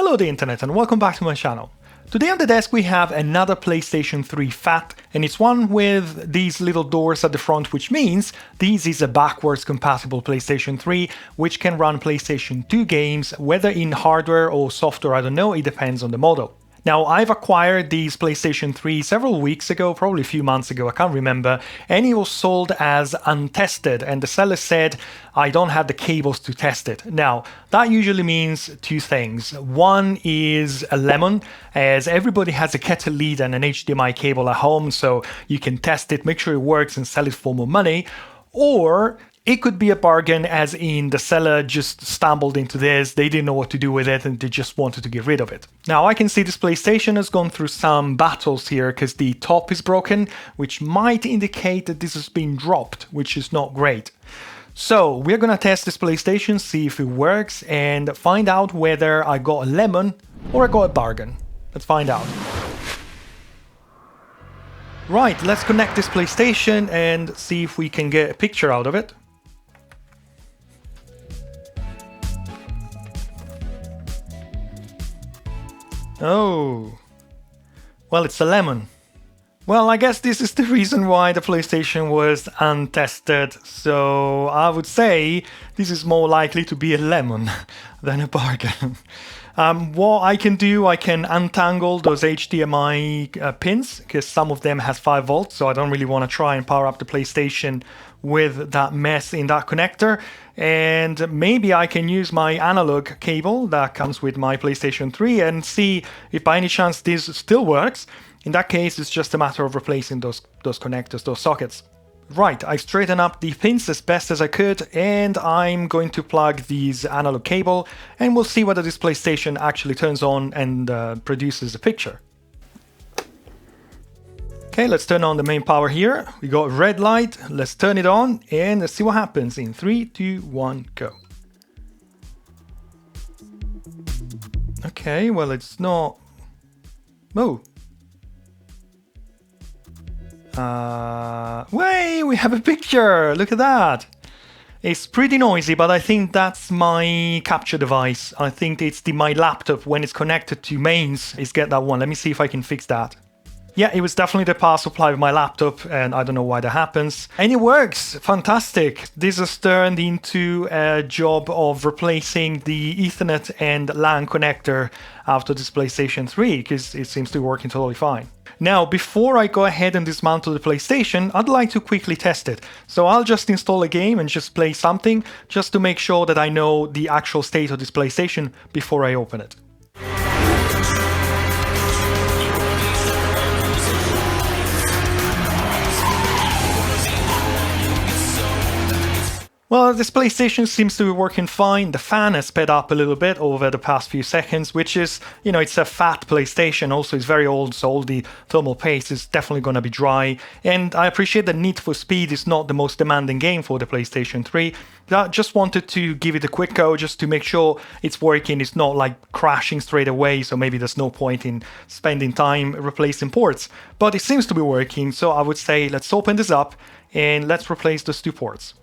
Hello the internet and welcome back to my channel. Today on the desk we have another PlayStation 3 FAT, and it's one with these little doors at the front, which means this is a backwards compatible PlayStation 3 which can run PlayStation 2 games, whether in hardware or software, I don't know, it depends on the model. Now, I've acquired these PlayStation 3 several weeks ago, probably a few months ago, I can't remember, and it was sold as untested, and the seller said, I don't have the cables to test it. Now, that usually means two things. One is a lemon, as everybody has a kettle lead and an HDMI cable at home, so you can test it, make sure it works, and sell it for more money. Or it could be a bargain, as in the seller just stumbled into this, they didn't know what to do with it and they just wanted to get rid of it. Now I can see this PlayStation has gone through some battles here because the top is broken, which might indicate that this has been dropped, which is not great. So we're gonna test this PlayStation, see if it works, and find out whether I got a lemon or I got a bargain. Let's find out. Right, let's connect this PlayStation and see if we can get a picture out of it. Oh, well, it's a lemon. Well, I guess this is the reason why the PlayStation was untested, so I would say this is more likely to be a lemon than a bargain. What I can do, I can untangle those HDMI pins, because some of them has 5 volts, so I don't really want to try and power up the PlayStation with that mess in that connector. And maybe I can use my analog cable that comes with my PlayStation 3 and see if by any chance this still works. In that case, it's just a matter of replacing those connectors, those sockets. Right, I straightened up the pins as best as I could, and I'm going to plug these analog cable, and we'll see whether this PlayStation actually turns on and produces a picture. Okay, let's turn on the main power here. We got red light, let's turn it on, and let's see what happens in 3, 2, 1, go. Okay, well, it's not... Oh. Wait, we have a picture! Look at that! It's pretty noisy, but I think that's my capture device. I think it's my laptop, when it's connected to mains, is get that one. Let me see if I can fix that. Yeah, it was definitely the power supply of my laptop, and I don't know why that happens. And it works! Fantastic! This has turned into a job of replacing the Ethernet and LAN connector after this PlayStation 3, because it seems to be working totally fine. Now, before I go ahead and dismantle the PlayStation, I'd like to quickly test it. So I'll just install a game and just play something, just to make sure that I know the actual state of this PlayStation before I open it. Well, this PlayStation seems to be working fine. The fan has sped up a little bit over the past few seconds, which is, you know, it's a fat PlayStation. Also, it's very old, so all the thermal paste is definitely going to be dry. And I appreciate that Need for Speed is not the most demanding game for the PlayStation 3. I just wanted to give it a quick go, just to make sure it's working. It's not like crashing straight away, so maybe there's no point in spending time replacing ports. But it seems to be working, so I would say let's open this up and let's replace those 2 ports.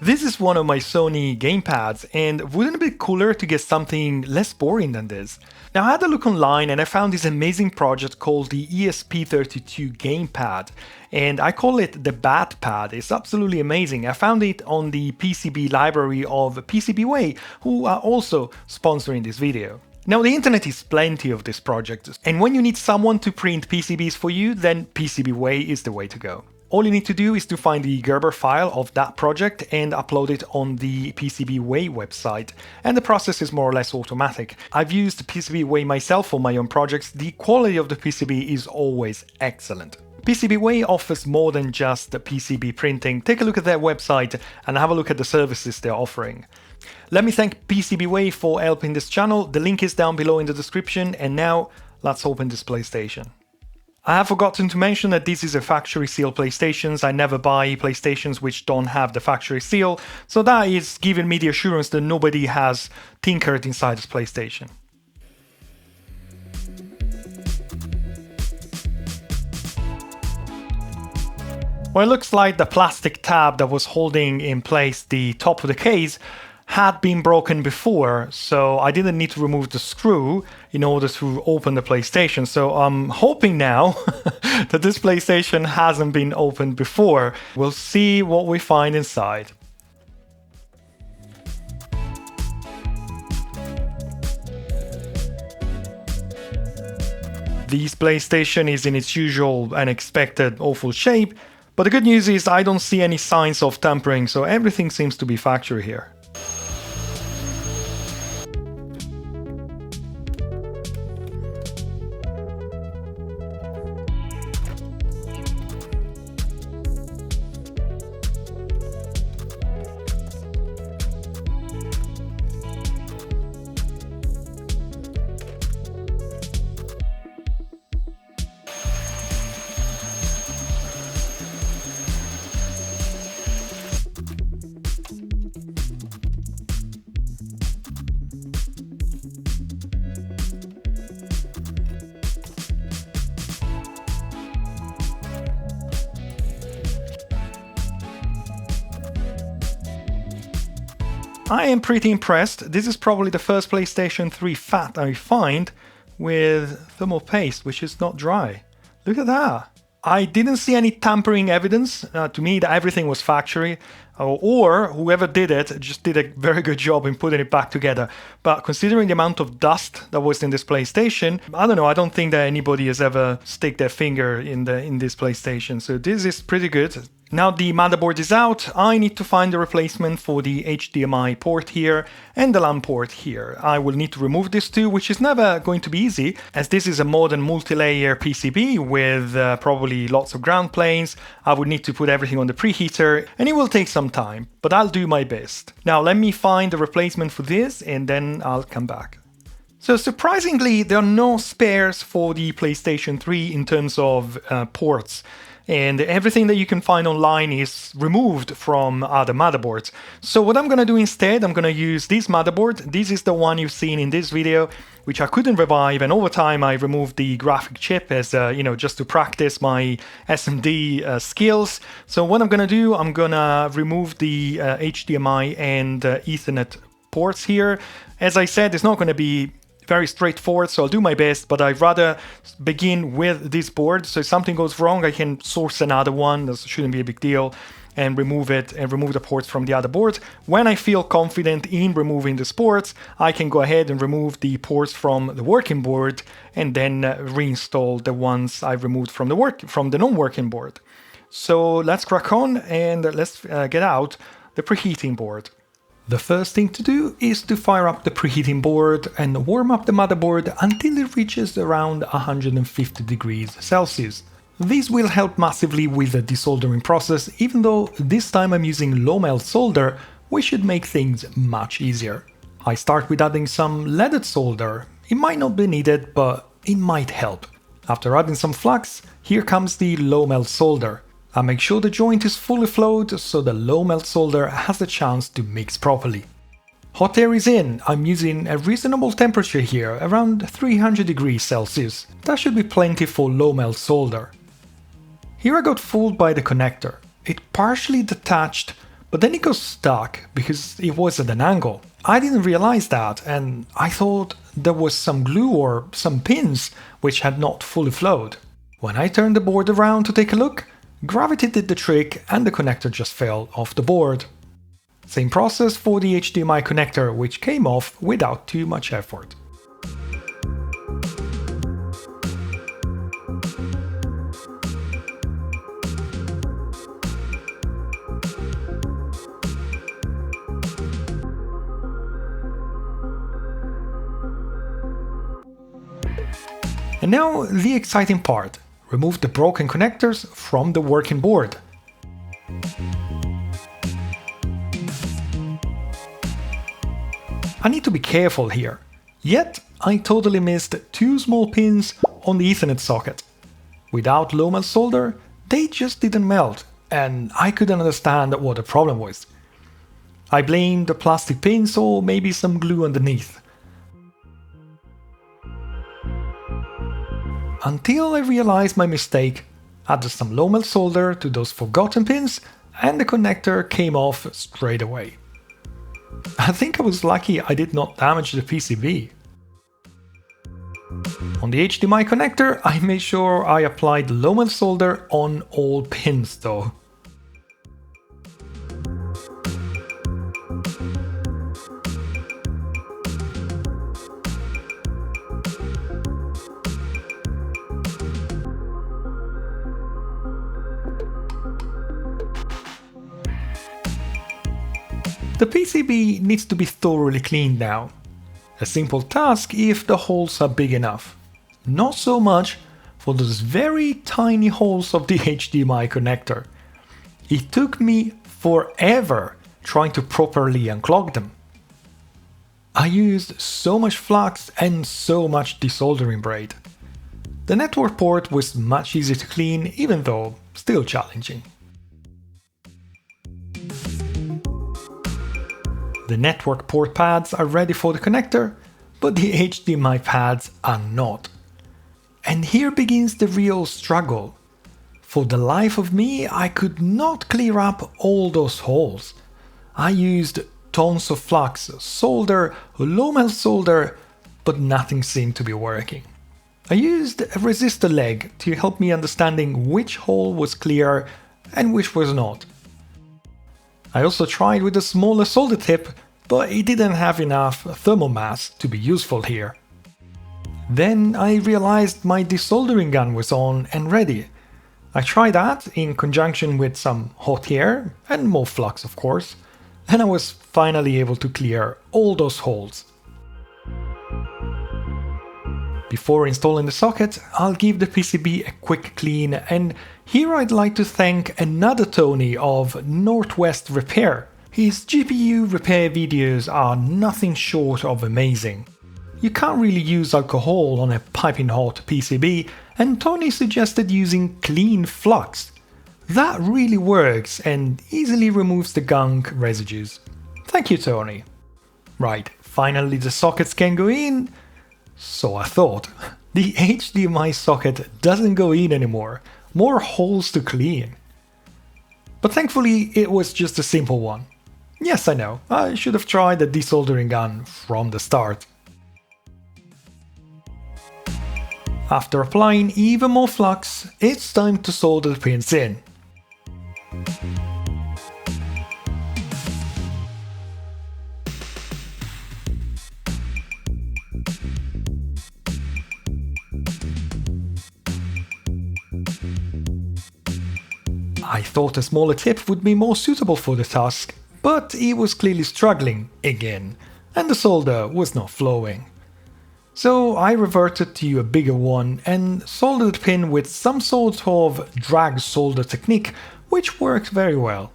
This is one of my Sony gamepads, and wouldn't it be cooler to get something less boring than this? Now, I had a look online and I found this amazing project called the ESP32 gamepad, and I call it the Bat Pad. It's absolutely amazing. I found it on the PCB library of PCBWay, who are also sponsoring this video. Now, the internet is plenty of this project, and when you need someone to print PCBs for you, then PCBWay is the way to go. All you need to do is to find the Gerber file of that project and upload it on the PCBWay website, and the process is more or less automatic. I've used PCBWay myself for my own projects. The quality of the PCB is always excellent. PCBWay offers more than just the PCB printing. Take a look at their website and have a look at the services they're offering. Let me thank PCBWay for helping this channel. The link is down below in the description, and now let's open this PlayStation. I have forgotten to mention that this is a factory seal PlayStation. I never buy PlayStations which don't have the factory seal, so that is giving me the assurance that nobody has tinkered inside this PlayStation. Well, it looks like the plastic tab that was holding in place the top of the case had been broken before, so I didn't need to remove the screw in order to open the PlayStation. So I'm hoping now that this PlayStation hasn't been opened before. We'll see what we find inside. This PlayStation is in its usual and expected awful shape, but the good news is I don't see any signs of tampering, so everything seems to be factory here. I am pretty impressed. This is probably the first PlayStation 3 fat I find with thermal paste, which is not dry. Look at that. I didn't see any tampering evidence. To me, that everything was factory, or whoever did it just did a very good job in putting it back together. But considering the amount of dust that was in this PlayStation, I don't know. I don't think that anybody has ever stick their finger in this PlayStation. So this is pretty good. Now the motherboard is out, I need to find a replacement for the HDMI port here and the LAN port here. I will need to remove this too, which is never going to be easy, as this is a modern multi-layer PCB with probably lots of ground planes. I would need to put everything on the preheater, and it will take some time, but I'll do my best. Now let me find a replacement for this, and then I'll come back. So surprisingly, there are no spares for the PlayStation 3 in terms of ports. And everything that you can find online is removed from other motherboards. So what I'm gonna do instead, I'm gonna use this motherboard. This is the one you've seen in this video, which I couldn't revive, and over time I removed the graphic chip as just to practice my SMD skills. So what I'm gonna do, I'm gonna remove the HDMI and Ethernet ports here. As I said, it's not gonna be very straightforward, so I'll do my best, but I'd rather begin with this board, so if something goes wrong I can source another one. That shouldn't be a big deal, and remove it and remove the ports from the other board. When I feel confident in removing the ports, I can go ahead and remove the ports from the working board and then reinstall the ones I removed from the non-working board. So let's crack on and let's get out the preheating board. The first thing to do is to fire up the preheating board and warm up the motherboard until it reaches around 150 degrees Celsius. This will help massively with the desoldering process, even though this time I'm using low melt solder, which should make things much easier. I start with adding some leaded solder. It might not be needed, but it might help. After adding some flux, here comes the low melt solder. I make sure the joint is fully flowed so the low melt solder has a chance to mix properly. Hot air is in. I'm using a reasonable temperature here, around 300 degrees Celsius. That should be plenty for low melt solder. Here I got fooled by the connector. It partially detached, but then it got stuck because it was at an angle. I didn't realize that, and I thought there was some glue or some pins which had not fully flowed. When I turned the board around to take a look, gravity did the trick and the connector just fell off the board. Same process for the HDMI connector, which came off without too much effort. And now the exciting part. Remove the broken connectors from the working board. I need to be careful here. Yet, I totally missed two small pins on the Ethernet socket. Without low melt solder, they just didn't melt, and I couldn't understand what the problem was. I blamed the plastic pins or maybe some glue underneath. Until I realized my mistake, added some low melt solder to those forgotten pins, and the connector came off straight away. I think I was lucky I did not damage the PCB. On the HDMI connector, I made sure I applied low-melt solder on all pins though. The PCB needs to be thoroughly cleaned now. A simple task if the holes are big enough. Not so much for those very tiny holes of the HDMI connector. It took me forever trying to properly unclog them. I used so much flux and so much desoldering braid. The network port was much easier to clean, even though still challenging. The network port pads are ready for the connector, but the HDMI pads are not. And here begins the real struggle. For the life of me, I could not clear up all those holes. I used tons of flux, solder, low-melt solder, but nothing seemed to be working. I used a resistor leg to help me understanding which hole was clear and which was not. I also tried with a smaller solder tip, but it didn't have enough thermal mass to be useful here. Then I realized my desoldering gun was on and ready. I tried that in conjunction with some hot air and more flux of course, and I was finally able to clear all those holes. Before installing the socket, I'll give the PCB a quick clean, and here I'd like to thank another Tony of Northwest Repair. His GPU repair videos are nothing short of amazing. You can't really use alcohol on a piping hot PCB, and Tony suggested using clean flux. That really works and easily removes the gunk residues. Thank you, Tony. Right, finally the sockets can go in. So I thought. The HDMI socket doesn't go in anymore. More holes to clean. But thankfully it was just a simple one. Yes, I know, I should have tried the desoldering gun from the start. After applying even more flux, it's time to solder the pins in. I thought a smaller tip would be more suitable for the task, but it was clearly struggling again, and the solder was not flowing. So I reverted to a bigger one and soldered the pin with some sort of drag solder technique, which worked very well.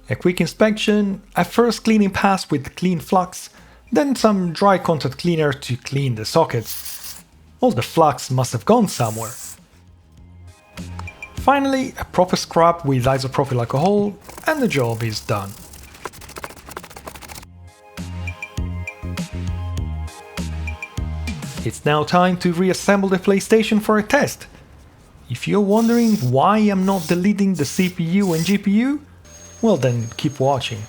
A quick inspection, a first cleaning pass with clean flux, then some dry contact cleaner to clean the sockets. All the flux must have gone somewhere. Finally, a proper scrub with isopropyl alcohol, and the job is done. It's now time to reassemble the PlayStation for a test. If you're wondering why I'm not deleting the CPU and GPU, well then keep watching.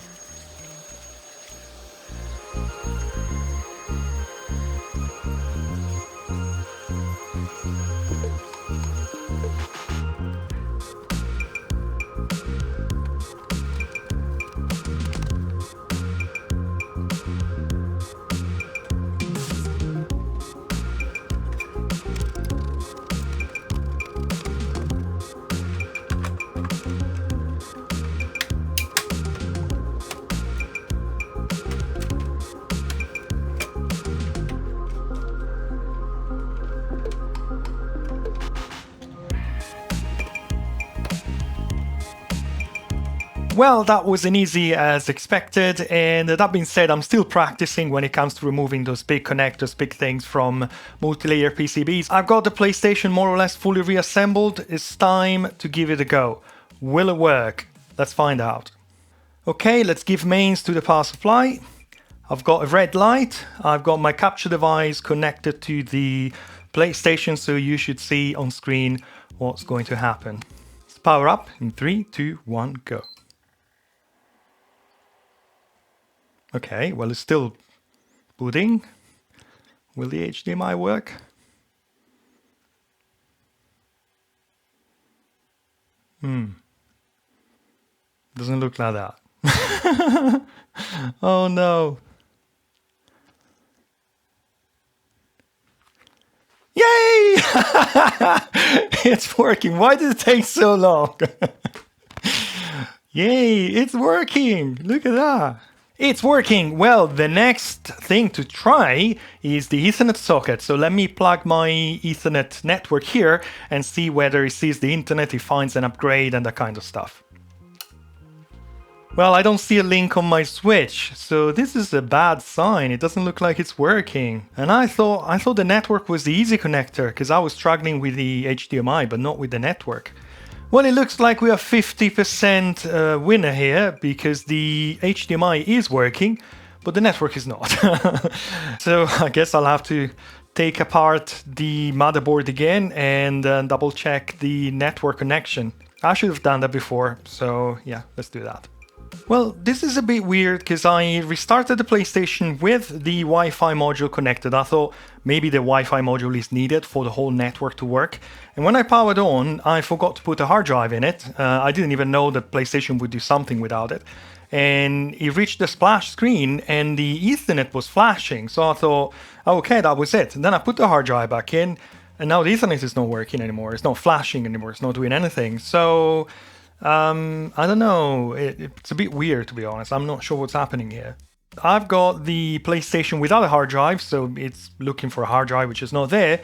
Well, that wasn't easy as expected, and that being said, I'm still practicing when it comes to removing those big connectors, big things from multi-layer PCBs. I've got the PlayStation more or less fully reassembled. It's time to give it a go. Will it work? Let's find out. Okay, let's give mains to the power supply. I've got a red light. I've got my capture device connected to the PlayStation, so you should see on screen what's going to happen. Let's power up in 3, 2, 1, go. Okay, well, it's still booting. Will the HDMI work? Doesn't look like that. Oh no. Yay! It's working. Why did it take so long? Yay, it's working. Look at that. It's working. Well, the next thing to try is the Ethernet socket. So let me plug my Ethernet network here and see whether it sees the internet, it finds an upgrade and that kind of stuff. Well, I don't see a link on my switch, so this is a bad sign. It doesn't look like it's working. And I thought the network was the easy connector, because I was struggling with the HDMI, but not with the network. Well, it looks like we are 50% winner here, because the HDMI is working, but the network is not. So I guess I'll have to take apart the motherboard again and double check the network connection. I should have done that before, so yeah, let's do that. Well, this is a bit weird because I restarted the PlayStation with the Wi-Fi module connected. I thought maybe the Wi-Fi module is needed for the whole network to work. And when I powered on, I forgot to put a hard drive in it. I didn't even know that PlayStation would do something without it. And it reached the splash screen and the Ethernet was flashing. So I thought, okay, that was it. And then I put the hard drive back in and now the Ethernet is not working anymore. It's not flashing anymore. It's not doing anything. So I don't know, it's a bit weird, to be honest. I'm not sure what's happening here. I've got the PlayStation without a hard drive, so it's looking for a hard drive which is not there,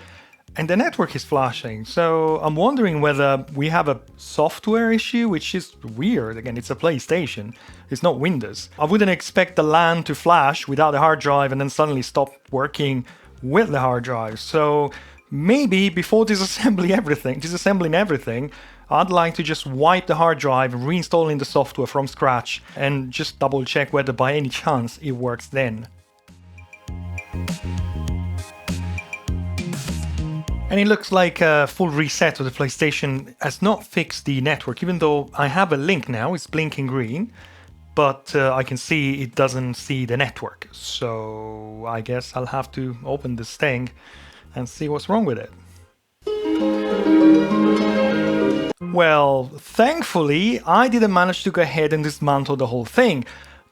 and the network is flashing. So I'm wondering whether we have a software issue, which is weird. Again, it's a PlayStation, it's not Windows. I wouldn't expect the LAN to flash without a hard drive and then suddenly stop working with the hard drive. So maybe before disassembling everything, I'd like to just wipe the hard drive, reinstalling the software from scratch, and just double check whether by any chance it works then. And it looks like a full reset of the PlayStation has not fixed the network, even though I have a link now, it's blinking green, but I can see it doesn't see the network. So I guess I'll have to open this thing and see what's wrong with it. Well, thankfully, I didn't manage to go ahead and dismantle the whole thing.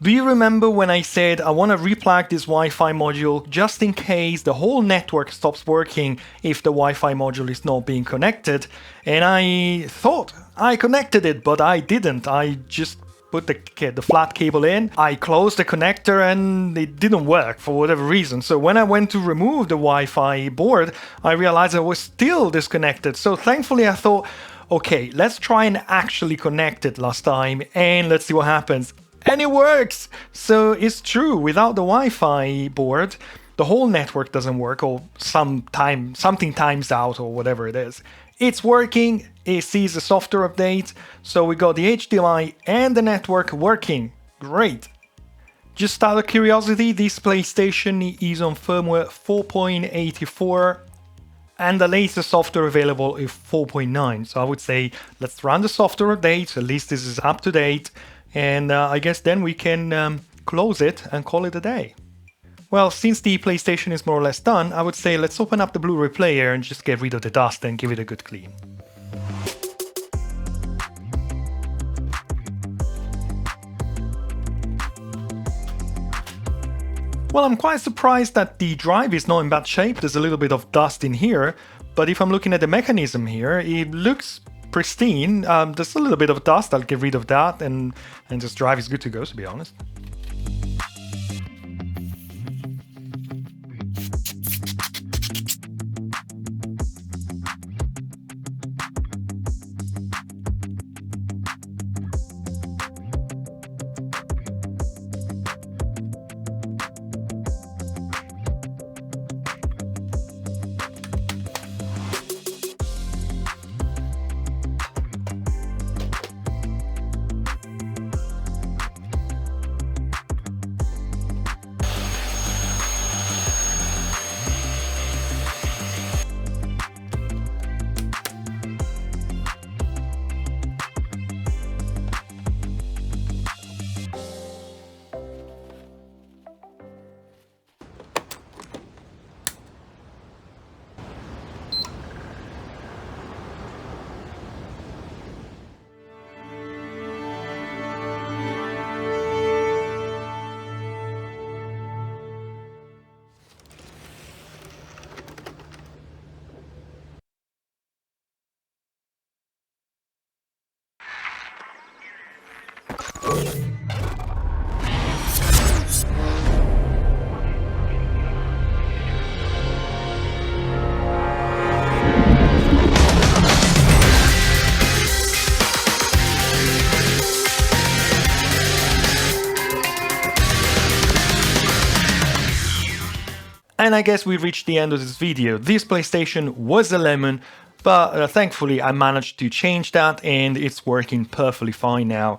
Do you remember when I said I want to replug this Wi-Fi module just in case the whole network stops working if the Wi-Fi module is not being connected? And I thought I connected it, but I didn't. I just put the flat cable in, I closed the connector and it didn't work for whatever reason. So when I went to remove the Wi-Fi board, I realized I was still disconnected. So thankfully I thought, okay, let's try and actually connect it last time and let's see what happens. And it works! So it's true, without the Wi-Fi board, the whole network doesn't work, or something times out or whatever it is. It's working, it sees a software update, so we got the HDMI and the network working. Great! Just out of curiosity, this PlayStation is on firmware 4.84 and the latest software available is 4.9. So I would say let's run the software update, at least this is up to date, and I guess then we can close it and call it a day. Well, since the PlayStation is more or less done, I would say let's open up the Blu-ray player and just get rid of the dust and give it a good clean. Well, I'm quite surprised that the drive is not in bad shape. There's a little bit of dust in here, but if I'm looking at the mechanism here, it looks pristine. There's a little bit of dust, I'll get rid of that, and this drive is good to go, to be honest. And I guess we reached the end of this video. This PlayStation was a lemon, but thankfully I managed to change that and it's working perfectly fine now.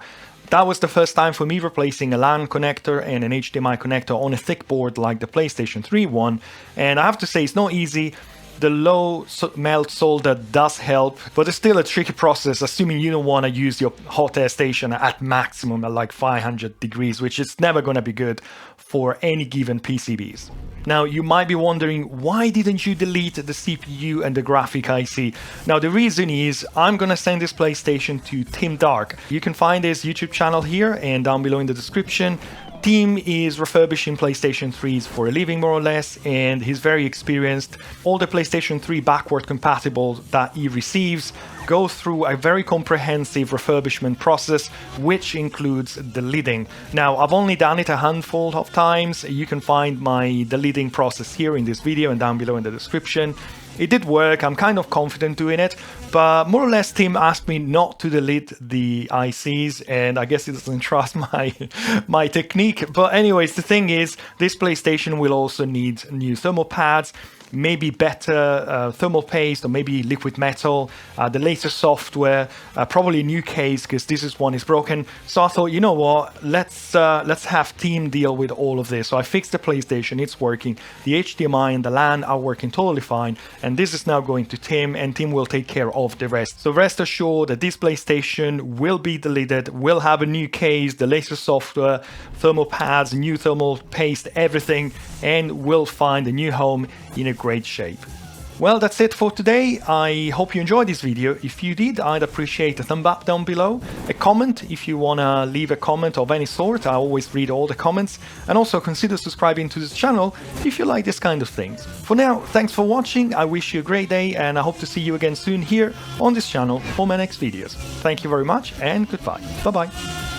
That was the first time for me replacing a LAN connector and an HDMI connector on a thick board like the PlayStation 3 one, and I have to say it's not easy. The low melt solder does help, but it's still a tricky process, assuming you don't want to use your hot air station at maximum at like 500 degrees, which is never going to be good for any given PCBs. Now, you might be wondering, why didn't you delete the CPU and the graphic IC? Now, the reason is I'm going to send this PlayStation to Tim Dark. You can find his YouTube channel here and down below in the description. Tim is refurbishing PlayStation 3s for a living, more or less, and he's very experienced. All the PlayStation 3 backward compatible that he receives go through a very comprehensive refurbishment process, which includes deleting. Now, I've only done it a handful of times. You can find my deleting process here in this video and down below in the description. It did work, I'm kind of confident doing it, but more or less Tim asked me not to delete the ICs, and I guess he doesn't trust my technique. But anyways, the thing is, this PlayStation will also need new thermal pads, maybe better thermal paste, or maybe liquid metal, the latest software, probably a new case because this one is broken. So I thought, you know what, let's have Tim deal with all of this. So I fixed the PlayStation, it's working. The HDMI and the LAN are working totally fine, and this is now going to Tim, and Tim will take care of the rest. So rest assured that this PlayStation will be deleted, will have a new case, the latest software, thermal pads, new thermal paste, everything, and will find a new home in a great shape. Well, that's it for today. I hope you enjoyed this video. If you did, I'd appreciate a thumb up down below, a comment if you want to leave a comment of any sort. I always read all the comments, and also consider subscribing to this channel if you like this kind of things. For now, thanks for watching. I wish you a great day, and I hope to see you again soon here on this channel for my next videos. Thank you very much, and goodbye. Bye bye.